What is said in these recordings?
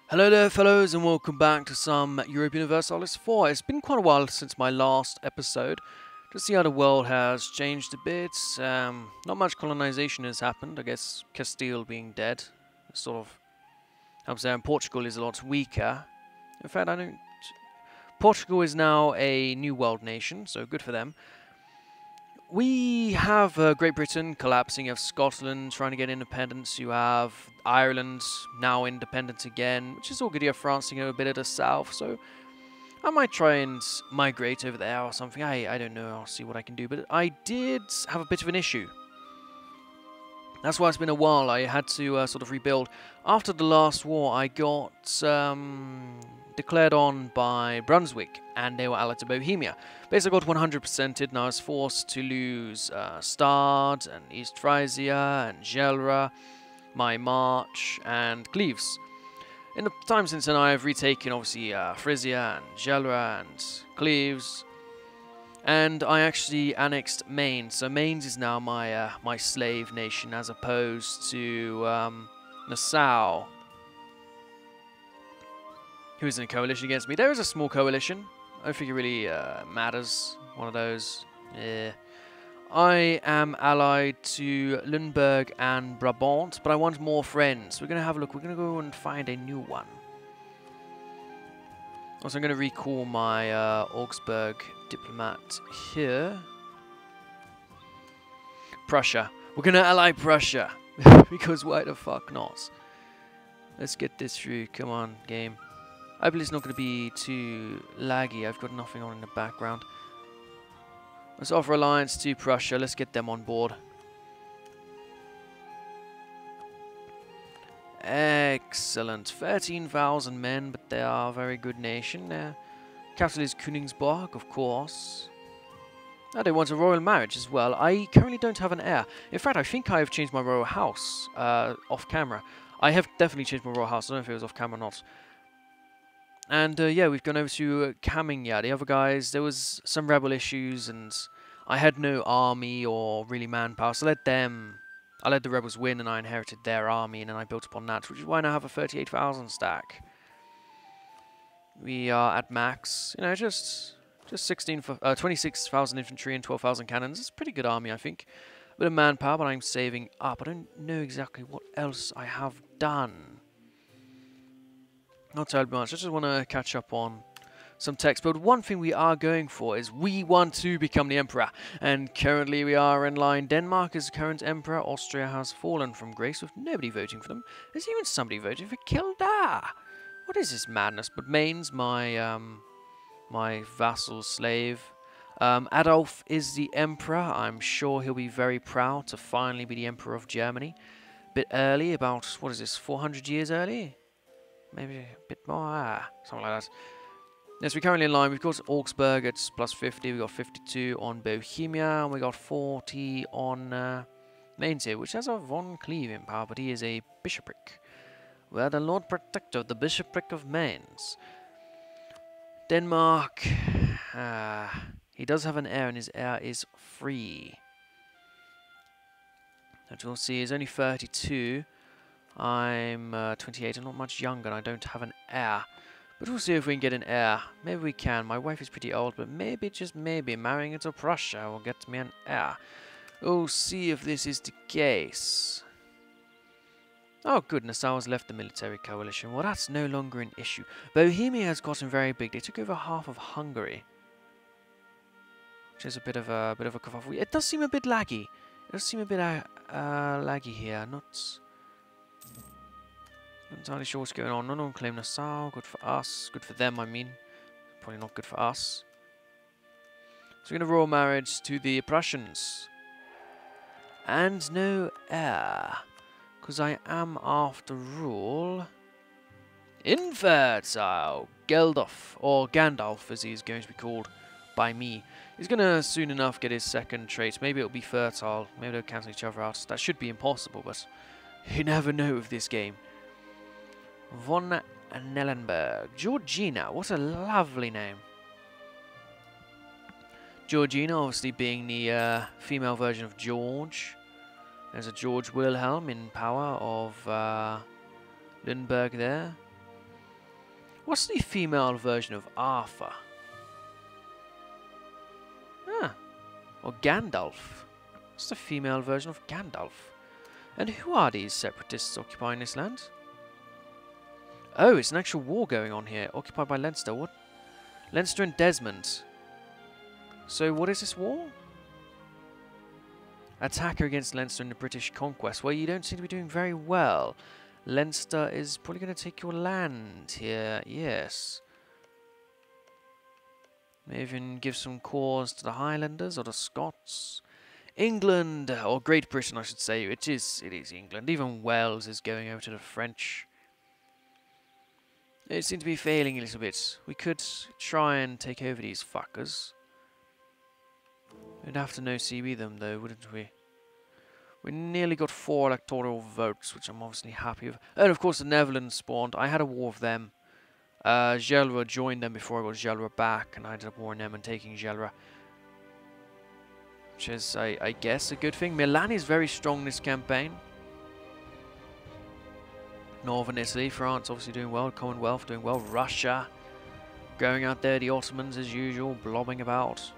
Hello there fellows and welcome back to some Europa Universalis 4. It's been quite a while since my last episode to see how the world has changed a bit. Not much colonization has happened, I guess Castile being dead sort of helps there, and Portugal is a lot weaker. In fact, I don't... Portugal is now a new world nation, so good for them. We have Great Britain collapsing, you have Scotland trying to get independence, you have Ireland now independent again, which is all good. You have France a bit of the south, so I might try and migrate over there or something. I don't know, I'll see what I can do, but I did have a bit of an issue. That's why it's been a while. I had to sort of rebuild. After the last war, I got declared on by Brunswick, and they were allied to Bohemia. Basically, I got 100%ed, and I was forced to lose Stade, and East Frisia, and Gelre, my March, and Cleves. In the time since then, I have retaken, obviously, Frisia, and Gelre, and Cleves, and I actually annexed Mainz. So Mainz is now my my slave nation, as opposed to Nassau, who's in a coalition against me. There is a small coalition. I don't think it really matters. One of those. Yeah. I am allied to Limburg and Brabant, but I want more friends. We're going to have a look. We're going to go and find a new one. Also, I'm going to recall my Augsburg diplomat here. Prussia. We're going to ally Prussia. Because why the fuck not? Let's get this through. Come on, game. I believe it's not going to be too laggy. I've got nothing on in the background. Let's offer alliance to Prussia. Let's get them on board. Excellent. 13,000 men, but they are a very good nation. Their capital is Königsberg, of course. Oh, they want a royal marriage as well. I currently don't have an heir. In fact, I think I have changed my royal house off camera. I have definitely changed my royal house. I don't know if it was off camera or not. And yeah, we've gone over to Kamingya. The other guys, there was some rebel issues, and I had no army or really manpower, so I let the rebels win, and I inherited their army, and then I built upon that, which is why I now have a 38,000 stack. We are at max, you know, just 26,000 infantry and 12,000 cannons. It's a pretty good army, I think. A bit of manpower, but I'm saving up. I don't know exactly what else I have done. Not terribly much. I just want to catch up on some text. But one thing we are going for is we want to become the emperor. And currently we are in line. Denmark is the current emperor. Austria has fallen from grace with nobody voting for them. There's even somebody voting for Kildare. What is this madness? But Mainz, my my vassal slave. Adolf is the emperor. I'm sure he'll be very proud to finally be the emperor of Germany. A bit early, about, what is this, 400 years early? Maybe a bit more, something like that. Yes, we're currently in line. We've got Augsburg at plus 50. We've got 52 on Bohemia. And we got 40 on Mainz here, which has a Von Cleve in power, but he is a bishopric. We're the Lord Protector of the bishopric of Mainz. Denmark. He does have an heir, and his heir is free. As you'll see, he's only 32. I'm 28, I'm not much younger, and I don't have an heir. But we'll see if we can get an heir. Maybe we can. My wife is pretty old, but maybe, just maybe, marrying into Prussia will get me an heir. We'll see if this is the case. Oh goodness, I was left the military coalition. Well, that's no longer an issue. Bohemia has gotten very big. They took over half of Hungary, which is a bit of a kerfuffle. It does seem a bit laggy. It does seem a bit laggy here. Not entirely sure what's going on. None on claim Nassau. Good for us. Good for them, I mean. Probably not good for us. So we're going to royal marriage to the Prussians. And no heir. Because I am, after all, infertile. Geldof, or Gandalf as he is going to be called by me. He's going to soon enough get his second trait. Maybe it'll be fertile. Maybe they'll cancel each other out. That should be impossible, but you never know with this game. Von Nellenberg. Georgina. What a lovely name. Georgina, obviously being the female version of George. There's a George Wilhelm in power of Lindbergh there. What's the female version of Arthur? Ah, or Gandalf. What's the female version of Gandalf? And who are these separatists occupying this land? Oh, it's an actual war going on here, occupied by Leinster. What? Leinster and Desmond. So what is this war? Attacker against Leinster in the British conquest. Well, you don't seem to be doing very well. Leinster is probably going to take your land here. Yes. Maybe even give some cause to the Highlanders or the Scots. England, or Great Britain I should say. It is England. Even Wales is going over to the French. It seems to be failing a little bit. We could try and take over these fuckers. We'd have to no CB them though, wouldn't we? We nearly got 4 electoral votes, which I'm obviously happy with. And of course the Netherlands spawned. I had a war with them. Gelre joined them before I got Gelre back, and I ended up warring them and taking Gelre. Which is, I guess, a good thing. Milan is very strong this campaign. Northern Italy, France obviously doing well. Commonwealth doing well. Russia going out there. The Ottomans as usual, blobbing about.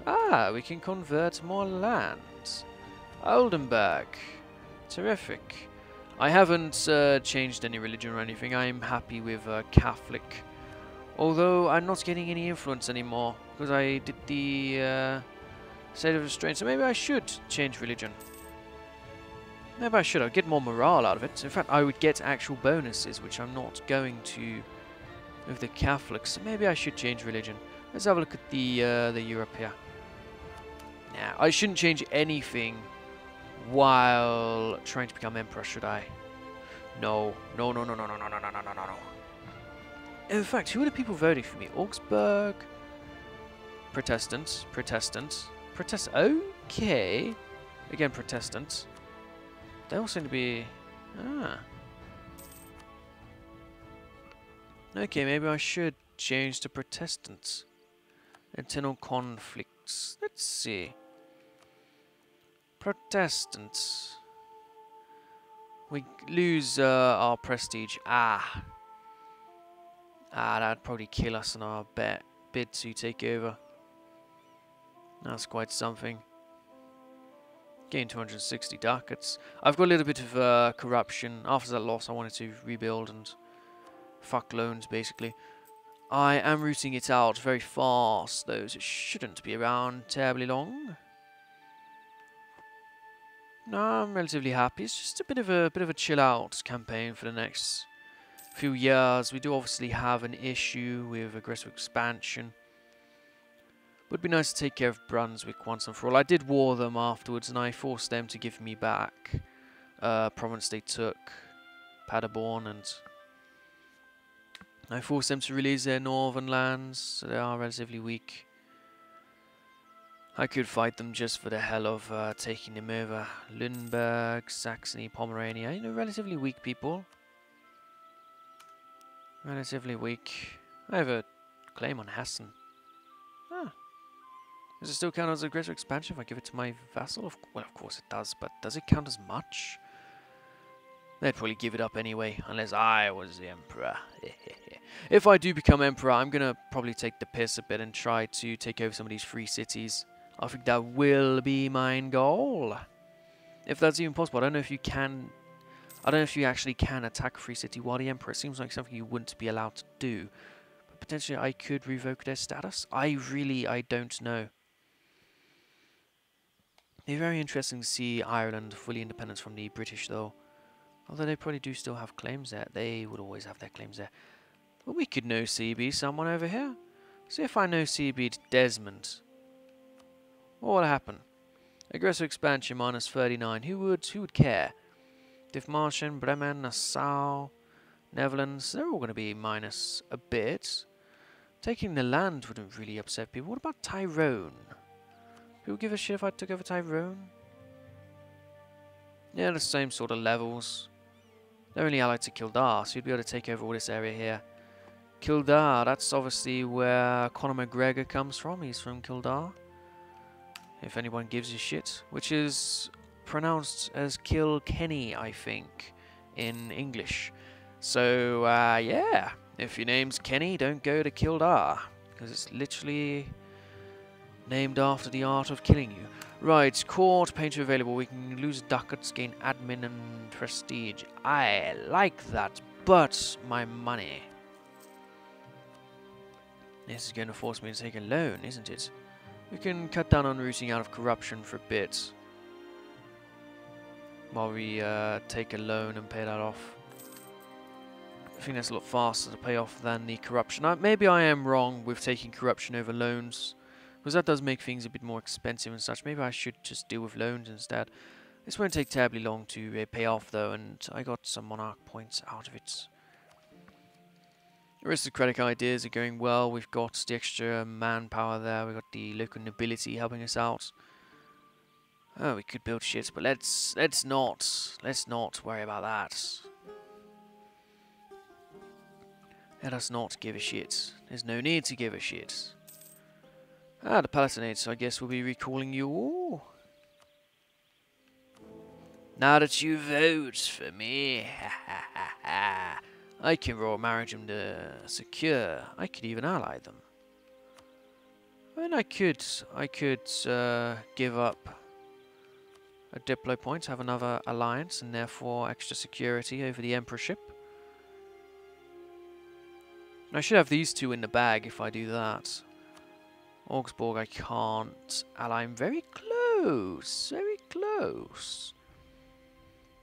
Ah, we can convert more land. Oldenburg. Terrific. I haven't changed any religion or anything. I'm happy with Catholic. Although I'm not getting any influence anymore because I did the state of restraint. So maybe I should change religion. Maybe I should. I'd get more morale out of it. In fact, I would get actual bonuses, which I'm not going to with the Catholics. So maybe I should change religion. Let's have a look at the Europe here. Nah, I shouldn't change anything while trying to become emperor, should I? No. No, no, no, no, no, no, no, no, no, no, no. In fact, who are the people voting for me? Augsburg? Protestants. Protestants. Okay. Again, Protestants. They all seem to be... Ah. Okay, maybe I should change to Protestants. Internal conflicts. Let's see. Protestants. We lose our prestige. Ah, that'd probably kill us in our bid to take over. That's quite something. Gain 260 ducats. I've got a little bit of corruption. After that loss, I wanted to rebuild and fuck loans, basically. I am rooting it out very fast, though, so it shouldn't be around terribly long. No, I'm relatively happy. It's just a bit of a chill out campaign for the next few years. We do obviously have an issue with aggressive expansion. Would be nice to take care of Brunswick once and for all. I did war them afterwards, and I forced them to give me back province they took, Paderborn, and I forced them to release their northern lands, so they are relatively weak. I could fight them just for the hell of taking them over. Lüneburg, Saxony, Pomerania, you know, relatively weak people. Relatively weak. I have a claim on Hessen. Ah. Does it still count as a greater expansion if I give it to my vassal? Well, of course it does, but does it count as much? They'd probably give it up anyway, unless I was the emperor. If I do become emperor, I'm gonna probably take the piss a bit and try to take over some of these free cities. I think that will be my goal. If that's even possible. I don't know if you can... I don't know if you actually can attack a free city while the emperor. It seems like something you wouldn't be allowed to do. But potentially I could revoke their status. I don't know. It'd be very interesting to see Ireland fully independent from the British, though. Although they probably do still have claims there. They would always have their claims there. But we could no CB someone over here. See if I no CB'd Desmond. What would happen? Aggressive expansion minus 39. Who would care? Dithmarschen, Bremen, Nassau, Netherlands. They're all going to be minus a bit. Taking the land wouldn't really upset people. What about Tyrone? People give a shit if I took over Tyrone? Yeah, the same sort of levels. They're only allied to Kildare, so you'd be able to take over all this area here. Kildare, that's obviously where Conor McGregor comes from. He's from Kildare. If anyone gives a shit. Which is pronounced as Kilkenny, I think, in English. So, yeah. If your name's Kenny, don't go to Kildare, because it's literally named after the art of killing you. Right, court painter available. We can lose ducats, gain admin and prestige. I like that, but my money. This is going to force me to take a loan, isn't it? We can cut down on rooting out of corruption for a bit, while we take a loan and pay that off. I think that's a lot faster to pay off than the corruption. Maybe I am wrong with taking corruption over loans, because that does make things a bit more expensive and such. Maybe I should just deal with loans instead. This won't take terribly long to pay off though, and I got some monarch points out of it. Aristocratic ideas are going well. We've got the extra manpower there. We've got the local nobility helping us out. Oh, we could build shit, but let's not worry about that. Let us not give a shit. There's no need to give a shit. Ah, the Palatinates, I guess we'll be recalling you all. Now that you vote for me, I can royal marriage them to secure. I could even ally them. I mean, I could give up a Diplo point, have another alliance, and therefore extra security over the Emperorship. I should have these two in the bag if I do that. Augsburg, I can't ally. I'm very close, very close.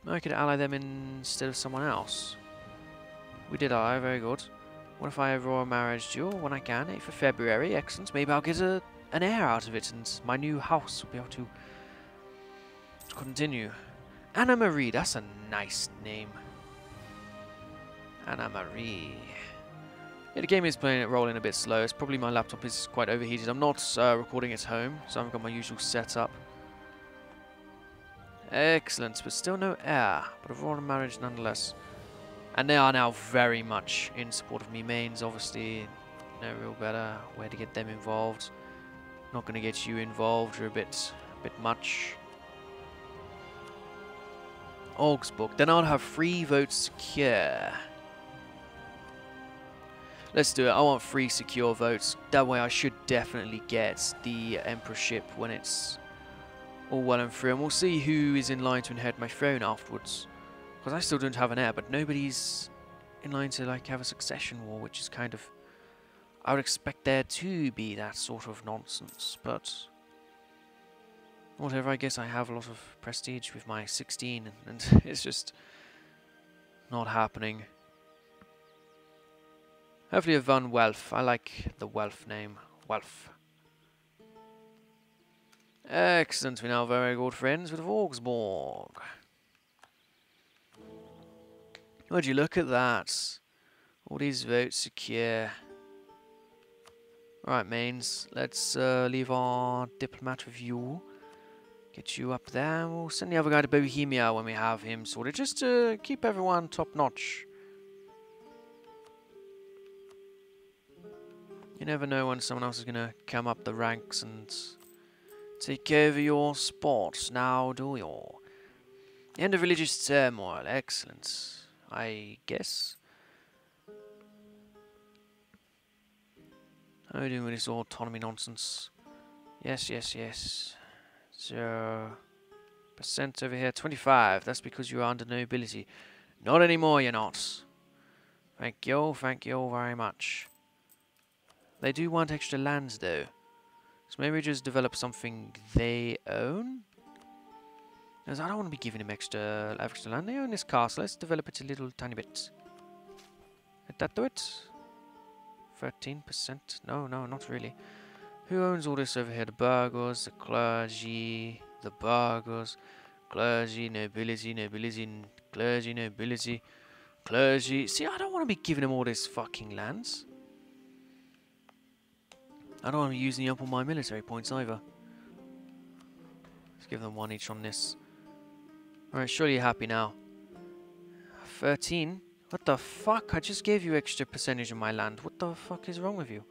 I could ally them instead of someone else. We did ally, very good. What if I have royal marriage duel when I can? 8th of February, excellent. Maybe I'll get an heir out of it and my new house will be able to continue. Anna Marie, that's a nice name. Anna Marie. Yeah, the game is rolling a bit slow. It's probably my laptop is quite overheated. I'm not recording at home, so I've got my usual setup. Excellent, but still no heir, but a royal marriage nonetheless. And they are now very much in support of me. Mains, obviously, no real better way to get them involved. Not going to get you involved. You're a bit much. Augsburg. Then I'll have 3 votes secure. Let's do it. I want 3 secure votes. That way I should definitely get the Emperorship when it's all well and through. And we'll see who is in line to inherit my throne afterwards. Because I still don't have an heir, but nobody's in line to like have a succession war, which is kind of... I would expect there to be that sort of nonsense, but... whatever, I guess I have a lot of prestige with my 16, and it's just not happening. Hopefully I've won Welf. I like the Welf name. Welf. Excellent. We're now very good friends with Augsburg. Would you look at that? All these votes secure. Alright, mains. Let's leave our diplomat with you. Get you up there. We'll send the other guy to Bohemia when we have him sorted, just to keep everyone top notch. You never know when someone else is going to come up the ranks and take over your spot. Now do you? End of religious turmoil. Excellent. I guess. How are we doing with this autonomy nonsense? Yes, yes, yes. 0% over here. 25. That's because you are under nobility. Not anymore, you're not. Thank you very much. They do want extra lands though. So maybe just develop something they own? Because I don't want to be giving them extra land. They own this castle. Let's develop it a little tiny bit. Let that do it? 13%? No, not really. Who owns all this over here? The burghers, the clergy, the burghers, clergy, nobility, clergy, nobility, clergy. See, I don't want to be giving them all this fucking lands. I don't want to be using up all my military points either. Let's give them 1 each on this. Alright, surely you're happy now. 13? What the fuck? I just gave you extra percentage of my land. What the fuck is wrong with you?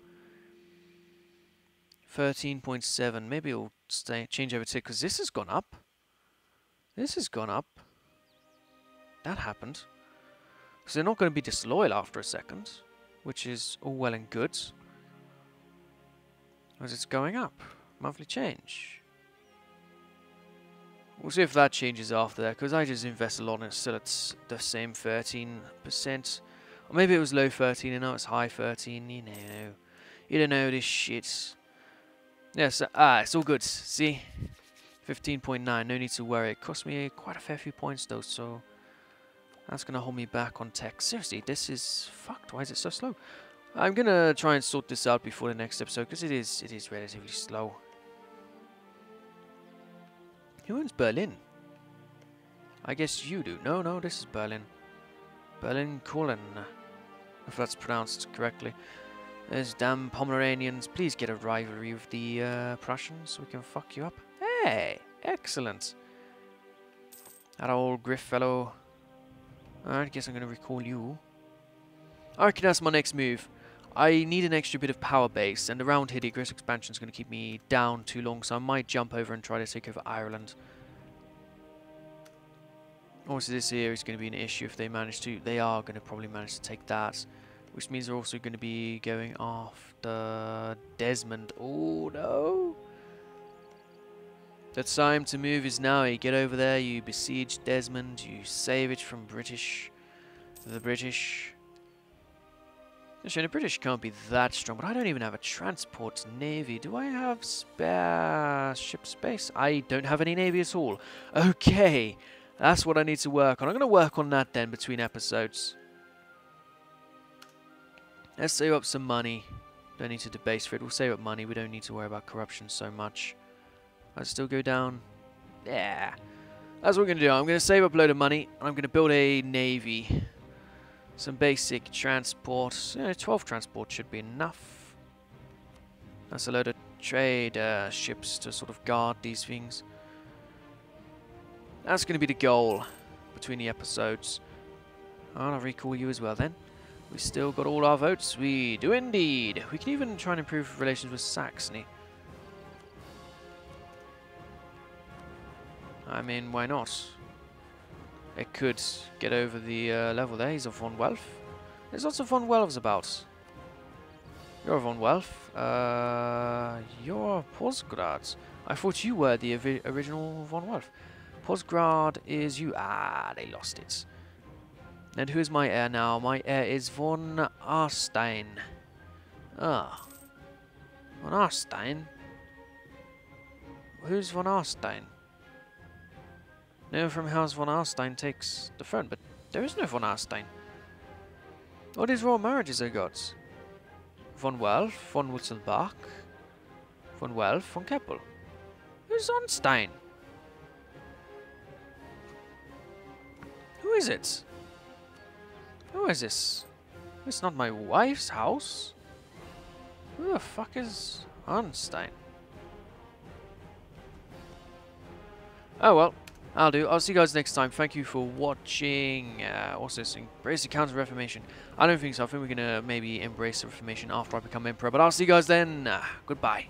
13.7. Maybe it'll change over to... because this has gone up. This has gone up. That happened. So they're not going to be disloyal after a second. which is all well and good. As it's going up. Monthly change. We'll see if that changes after that, because I just invest a lot and it's still at the same 13%. Or maybe it was low 13 and now it's high 13, you know. You don't know this shit. Yes, it's all good. See? 15.9, no need to worry. It cost me quite a fair few points though, so that's going to hold me back on tech. Seriously, this is fucked. Why is it so slow? I'm going to try and sort this out before the next episode, because it is relatively slow. Who owns Berlin? I guess you do. No, this is Berlin. Berlin Kulin, if that's pronounced correctly. Those damn Pomeranians. Please get a rivalry with the Prussians so we can fuck you up. Hey, excellent. That old Griff fellow. Alright, guess I'm going to recall you. I reckon that's my next move. I need an extra bit of power base, and around here the aggressive expansion is going to keep me down too long, so I might jump over and try to take over Ireland. Obviously this here is going to be an issue if they manage to. They are going to probably manage to take that, which means they're also going to be going after Desmond. Oh no! The time to move is now. You get over there, you besiege Desmond, you save it from the British. Actually, the British can't be that strong, but I don't even have a transport navy. Do I have spare ship space? I don't have any navy at all. Okay, that's what I need to work on. I'm going to work on that then between episodes. Let's save up some money. Don't need to debase for it. We'll save up money. We don't need to worry about corruption so much. I'll still go down. Yeah, that's what we're going to do. I'm going to save up a load of money. I'm going to build a navy. Some basic transport. 12 transport should be enough. That's a load of trade ships to sort of guard these things. That's going to be the goal between the episodes. I'll recall you as well then. We still got all our votes. We do indeed. We can even try and improve relations with Saxony. I mean, why not? It could get over the level there. He's a von Welf. There's lots of von Welfs about. You're a von Welf. You're Pozgrad. I thought you were the original von Welf. Pozgrad is you. Ah, they lost it. And who is my heir now? My heir is von Arstein. Ah. Von Arstein? Who's von Arstein? No one from House von Arstein takes the throne, but there is no von Arstein. All these royal marriages I got. Von Welf, von Wurzelbach, von Welf, von Keppel. Who's Arstein? Who is it? Who is this? It's not my wife's house. Who the fuck is Arnstein? Oh well. I'll do. I'll see you guys next time. Thank you for watching. Also, embrace the counter reformation. I don't think so. I think we're going to maybe embrace the reformation after I become emperor. But I'll see you guys then. Goodbye.